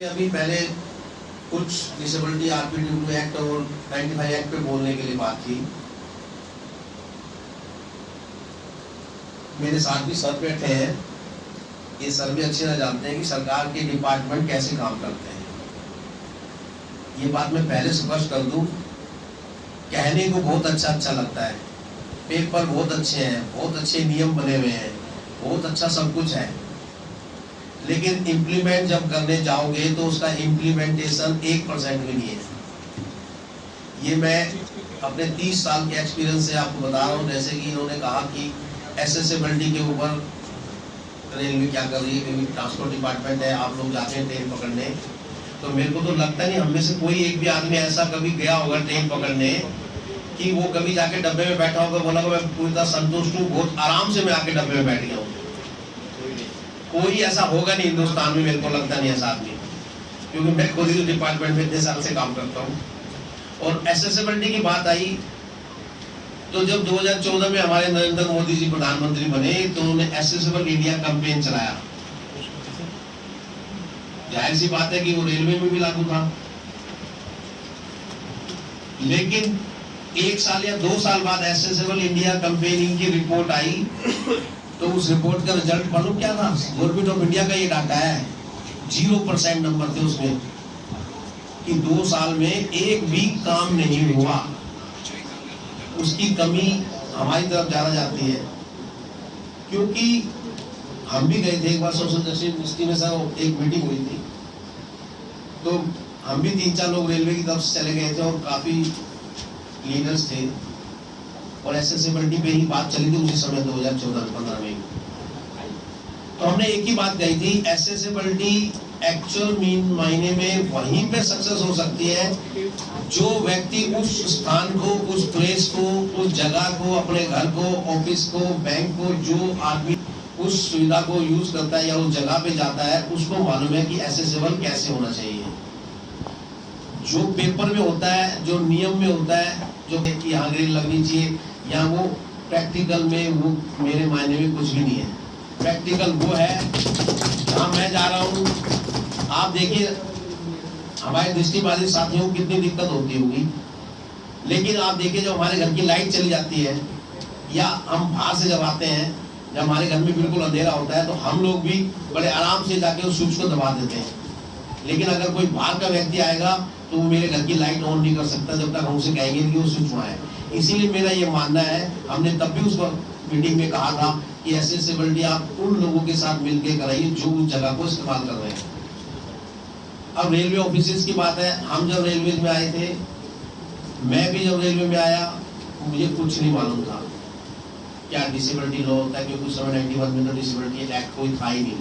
अभी पहले कुछ डिसेबिलिटी आरपीडब्ल्यू एक्ट और 95 एक्ट पे बोलने के लिए बात थी। मेरे साथ भी सर बैठे हैं, ये सर भी अच्छे से जानते हैं कि सरकार के डिपार्टमेंट कैसे काम करते हैं। ये बात मैं पहले स्पष्ट कर दूं, कहने को बहुत अच्छा लगता है, पेपर बहुत अच्छे हैं, बहुत अच्छे नियम बने हुए हैं, बहुत अच्छा सब कुछ है, लेकिन इम्प्लीमेंट जब करने जाओगे तो उसका इम्प्लीमेंटेशन 1% भी नहीं है। ये मैं अपने 30 साल के एक्सपीरियंस से आपको बता रहा हूँ। जैसे कि इन्होंने कहा कि एसेसिबिलिटी के ऊपर रेलवे क्या कर रही है, क्योंकि ट्रांसपोर्ट डिपार्टमेंट है, आप लोग जाते हैं ट्रेन पकड़ने, तो मेरे को तो लगता नहीं हम में से कोई एक भी आदमी ऐसा कभी गया होगा ट्रेन पकड़ने कि वो कभी जाके डब्बे में बैठा होगा, बोला मैं पूरी तरह संतुष्ट हूँ, बहुत आराम से मैं आके डब्बे में बैठ गया हूँ। कोई ऐसा होगा नहीं हिंदुस्तान में, मेरे को लगता नहीं ऐसा आदमी, क्योंकि मैं खुद ही डिपार्टमेंट में इतने साल से काम करता हूँ। और एसेसिबिलिटी की बात आई तो जब 2014 में हमारे नरेंद्र मोदी जी प्रधानमंत्री बने तो उन्होंने एसेसिबल इंडिया कैंपेन चलाया। जाहिर सी बात है कि वो रेलवे में भी लागू था, लेकिन 1 साल या 2 साल बाद एसेसिबल इंडिया कैंपेनिंग की रिपोर्ट आई, तो उस रिपोर्ट का रिजल्ट मालूम क्या था? गवर्नमेंट ऑफ इंडिया का ये डाटा है, 0% नंबर थे उसमें कि 2 साल में एक भी काम नहीं हुआ। उसकी कमी हमारी तरफ ज्यादा जाती है, क्योंकि हम भी गए थे एक बार सोशल जस्टिस यूनिवर्सिटी में, सर एक मीटिंग हुई थी, तो हम भी 3-4 लोग रेलवे की तरफ से चले गए थे और काफी लीडर्स थे, और एसेसिबिलिटी पे ही बात चली थी उसी समय 2014-15 में। तो हमने एक ही बात कही थी, एसेसिबिलिटी एक्चुअल मायने में वहीं पे सक्सेस हो सकती है जो व्यक्ति उस स्थान को, उस प्लेस को, उस जगह को, अपने घर को, ऑफिस को, बैंक को, जो आदमी उस सुविधा को यूज करता है या उस जगह पे जाता है, उसको मालूम है कि एसेसिबल कैसे होना चाहिए। जो पेपर में होता है, जो नियम में होता है, जो यहाँ ग्रिल लगनी चाहिए, या वो प्रैक्टिकल में वो मेरे मायने में कुछ भी नहीं है। प्रैक्टिकल वो है जहाँ मैं जा रहा हूँ, आप देखिए हमारे दृष्टिबाधित साथियों को कितनी दिक्कत होती होगी, लेकिन आप देखिए जब हमारे घर की लाइट चली जाती है या हम बाहर से जब आते हैं, जब हमारे घर में बिल्कुल अंधेरा होता है, तो हम लोग भी बड़े आराम से जाके उस स्विच को दबा देते हैं। लेकिन अगर कोई बाहर का व्यक्ति आएगा तो वो मेरे घर की लाइट ऑन नहीं कर सकता जब तक हम उसे कहेंगे कि वो स्विच वहाँ है। इसीलिए मेरा ये मानना है, हमने तब भी उस मीटिंग में कहा था कि एसेसिबिलिटी आप उन लोगों के साथ मिलकर कराइए जो उस जगह को इस्तेमाल कर रहे हैं। अब रेलवे ऑफिसेज की बात है, हम जब रेलवे में आए थे, मैं भी जब रेलवे में आया, मुझे कुछ नहीं मालूम था क्या डिसेबिलिटी लॉ होता है, क्योंकि उस समय 91 में तो डिसेबिलिटी एक्ट कोई था ही नहीं।